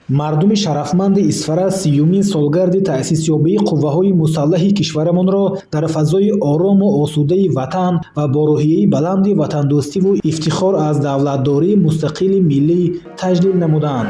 мардуми шарафманди Исфара сиюмин солгарди таъсисёбии қувваҳои мусаллаҳи кишварамонро дар фазои орому осудаи ватан ва бо рӯҳияи баланди ватандӯстиву ифтихор аз давлатдории мустақили миллӣ таҷлил намуданд.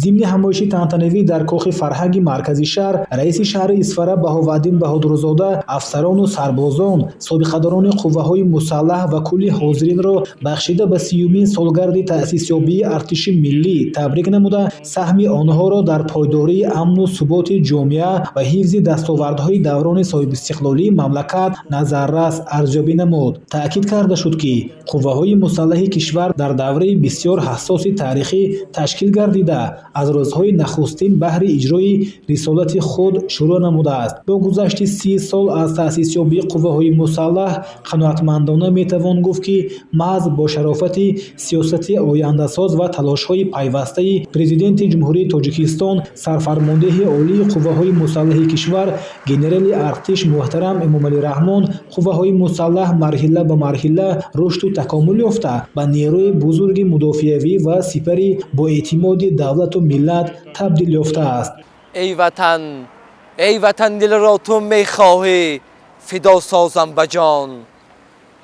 зимни ҳамоиши тантанавӣ дар кохи фарҳанги маркази шаҳр раиси шаҳри Исфара Баҳоваддин Баҳодурзода афсарону сарбозон, собиқадорони қувваҳои мусаллаҳ ва кулли ҳозиринро бахшида ба сиюмин солгарди таъсисёбии артиши миллӣ табрик намуда, саҳми онҳоро дар пойдории амну суботи ҷомеа ва ҳифзи дастовардҳои даврони соҳибистиқлолии мамлакат назаррас арзёбӣ намуд. Таъкид карда шуд, ки қувваҳои мусаллаҳи кишвар дар давраи бисёр ҳассоси таърихӣ ташкил гардида, аз рӯзҳои нахустин баҳри иҷрои рисолати худ шурӯъ намудааст. Бо гузашти 30 сол аз таъсисёбии қувваҳои мусаллаҳ қаноатмандона метавон гуфт, ки маҳз бо шарофати сиёсати ояндасоз ва талошҳои пайвастаи президенти ҷумҳурии Тоҷикистон, сарфармондеҳи олии қувваҳои мусаллаҳи кишвар генерали артиш муҳтарам Эмомалираҳмон, қувваҳои мусаллаҳ марҳила ба марҳила рушду такомул ёфта ба нерӯи бузурги мудофиавӣ ва сипари боэътимоди давлату миллат табдил ёфтааст. ای وطن دل را تو میخواهی فدا سازم به جان،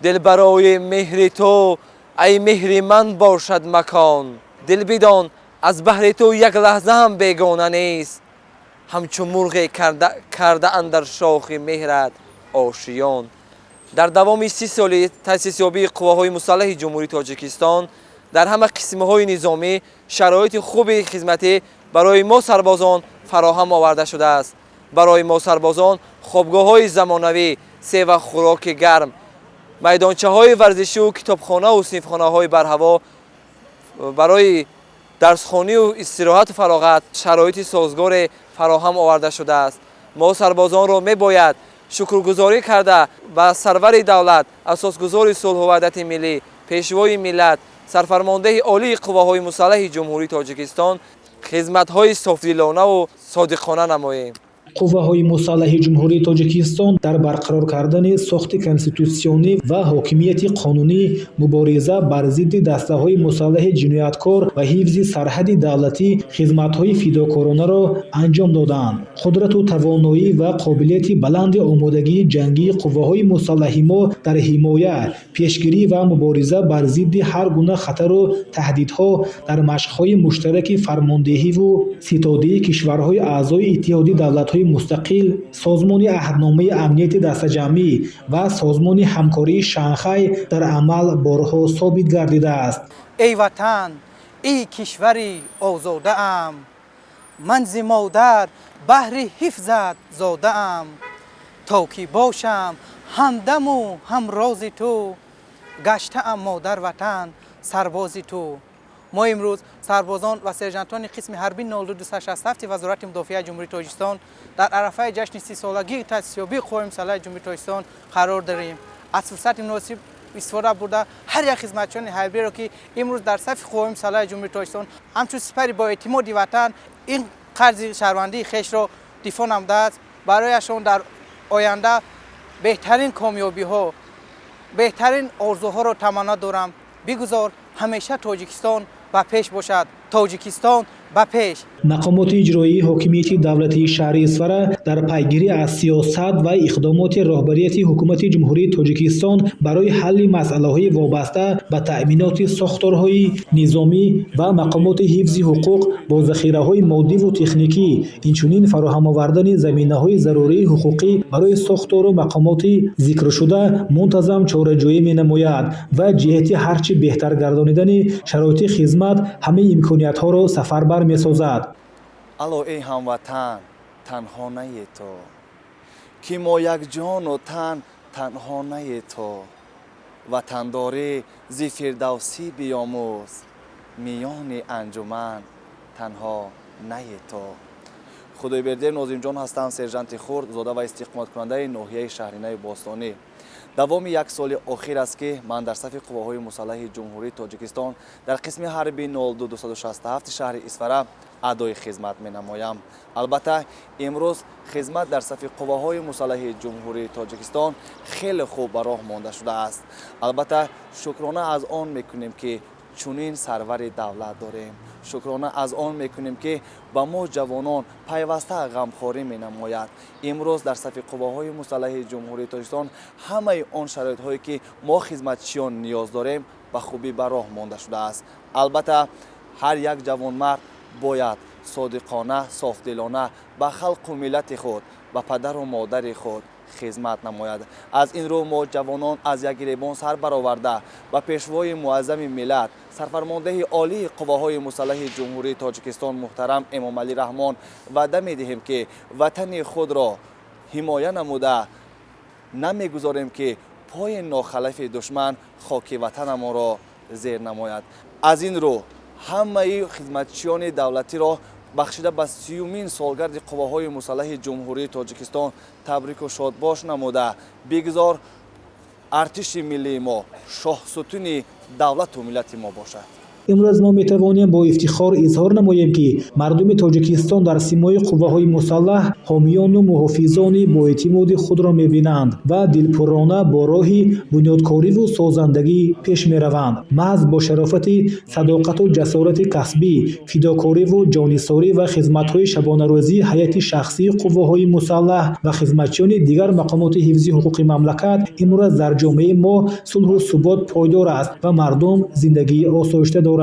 دل برای مهر تو ای مهر من باشد مکان. دل بدان از بهر تو یک لحظه هم بیگانه نیست، همچو مرغ کرده اندر شاخ مهرت آشیان. در دوام 30 سال تأسیسیابی قواهای مسلح جمهوری تاجیکستان در همه قسمت‌های نظامی شرایط خوب خدمتی برای ما سربازان فراهم آورده شده است. برای ما سربازان خوابگاه‌های زمانوی، سه خوراک گرم، میدانچه‌های ورزشی و کتابخانه و صنفخانه‌های برهوا، برای درسخوانی و استراحت و فراغت شرایط سازگار فراهم آورده شده است. ما سربازان را می‌باید شکرگزاری کرده و سرور دولت، اساسگزار صلح و وحدت ملی، پیشوای ملت، سرفرمانده عالی قواهای مسلح جمهوری تاجیکستان خدمت‌های صافدلانه و صادقانه نماییم. қувваҳои мусаллаҳи ҷумҳурии Тоҷикистон дар барқарор кардани сохти конститутсионӣ ва ҳокимияти қонунӣ, мубориза бар зидди дастаҳои мусаллаҳи ҷинояткор ва ҳифзи сарҳади давлатӣ хизматҳои фидокоронаро анҷом доданд. Қудрату тавоноӣ ва қобилияти баланди омодагии ҷангии қувваҳои мусаллаҳи мо дар ҳимоя, пешгирӣ ва мубориза бар зидди ҳар гуна хатару таҳдидҳо дар машқҳои муштараки фармондеҳиву ситодии кишварҳои аъзои иттиҳоди давлатҳои мустақил, созмони аҳдномаи амнияти дастаҷамъӣ ва созмони ҳамкории Шанхай дар амал борҳо собит гардидааст. ای وطن ای کشوری آزاده‌ام، من ز مادر بهر حفظت زاده‌ام، تا که باشم همدم و همراز تو، گشته‌ام مادر وطن سرباز تو. ما امروز سربازان و سرژانتان قسم حربی 0267 وزارت مدافعه جمهوری تاجیکستان در عرفه جشن 30 سالگی تأسیسیابی قوای مسلح جمهوری تاجیکستان قرار داریم. از فرصت مناسب استفاده برده هر یک خدمتچیان حربی را که امروز در صف قوای مسلح جمهوری تاجیکستان همچون سپری با اعتماد وطن این قرض شهروندی خویش را دفاع نموده است، برایشان در آینده بهترین کامیابی ها، بهترین آرزوها را تمنا دارم. بگذار همیشه تاجیکستان به پیش باشد. تاجیکستان به پیش. مقامات اجرایی حاکمیت دولتی شهر اسفره در پیگیری از سیاست و اقدامات راهبریت حکومت جمهوری تاجیکستان برای حل مسائل وابسته به تأمینات ساختارهای نظامی و مقامات حفظ حقوق با ذخیره‌های مادی و تکنیکی، اینچنین فراهم آوردن زمینه‌های ضروری حقوقی برای ساختار و مقامات ذکر شده منتظم چاره‌جویی می‌نماید و جهت هرچه بهتر گردانیدن شرایط خدمت همه امکانیت‌ها را سفربر می‌سازد. الو ای هموطن تنهانه تو، که ما یک جان و تن تنهانه تو، وطنداری ز فردوسی بیاموز میان انجمن تنها نه تو. خدایبرده ناظمجان هستم، سرژانت خرد، زاده و استقامت کننده ناحیه شهرینه باستانی. دوام یک سال اخیر است که من در صف قواهای مسلح جمهوری تاجیکستان در قسم حربی 02267 شهر اسفره ادای خدمت می نمایم. البته امروز خدمت در صف قواهای مسلح جمهوری تاجیکستان خیلی خوب به راه مانده شده است. البته شکرانه از آن میکنیم که چنین سرور دولت داریم. شکرانه از آن میکنیم که با ما جوانان پیوسته غمخواری می نماید. امروز در صف قواهای مسلح جمهوری تاجیکستان همه آن شرایط هایی که ما خدمتچیان نیاز داریم به خوبی به راه مانده شده است. البته هر یک جوان مرد باید صادقانه، صافدلانه به خلق و ملت خود، به پدر و مادر خود خدمت نماید. از این رو ما جوانان از یک گریبان سر برآورده و پیشوای معظم ملت سرفرمانده عالی قواهای مسلح جمهوری تاجیکستان محترم امام علی رحمان وعده می‌دهیم که وطن خود را حمایت نموده نمیگذاریم که پای ناخلف دشمن خاک وطن ما را زیر نماید. از این رو همه خدمتچیان دولتی را بخشیده به 30مین سالگرد قواهای مسلح جمهوری تاجیکستان تبریک و شادباش نموده بگذار ارتش ملی ما شاه ستون دولت و ملت ما باشد. امروز ما میتوانیم با افتخار اظهار نماییم که مردم تاجیکستان در سیمای قواهای مسلح حامیان و محافظان با اعتماد خود را میبینند و دلپرانه با راه بنیادکاری و سازندگی پیش میروند. محض با شرافت صداقت و جسارت کسبی، فداکاری و جانثاری و خدمت‌های شبانه روزی هیئت شخصی قواهای مسلح و خدمتچیان دیگر مقامات حفظی حقوق مملکت امروز در جامعه ما صلح و ثبات پایدار است و مردم زندگی آسایشته دارند.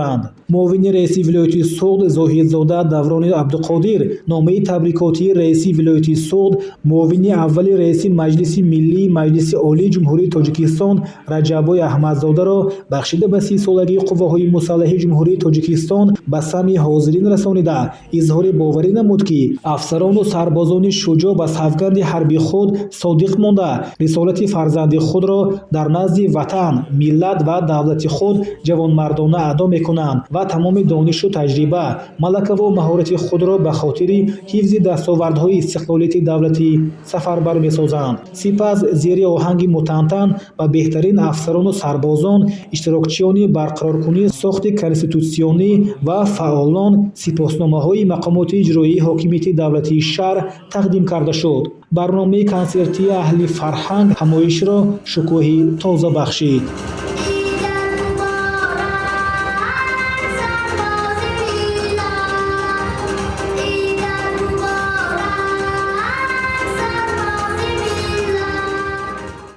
معاون رئیس ولایت سوغد زاهدزاده دوران عبدالقادر نامه تبریکاتی رئیس ولایت سوغد، معاون اول رئیس مجلس ملی مجلس عالی جمهوری تاجیکستان رجبای احمدزاده را بخشیده به 30 سالگی قواهای مسلح جمهوری تاجیکستان به سمع حاضرین رسانیده اظهار باوری نمود که افسران و سربازان شجاع به سوگند حربی خود صادق مانده رسالت فرزند خود را در نزد وطن، ملت و دولت خود جوانمردانه ادا میکنند و تمام دانش و تجربه، ملکه و مهارت خود را به خاطر حفظ دستاوردهای استقلالیت دولتی سفربر میسازند. سپس زیر آهنگ متنتن و بهترین افسران و سربازان، اشتراکچیان برقرارکنی ساخت کنستیتوسیونی و فعالان سپاسنامه‌های مقامات اجرایی حاکمیت دولتی شهر تقدیم کرده شد. برنامه کنسرتی اهل فرهنگ همایش را شکوهی تازه بخشید.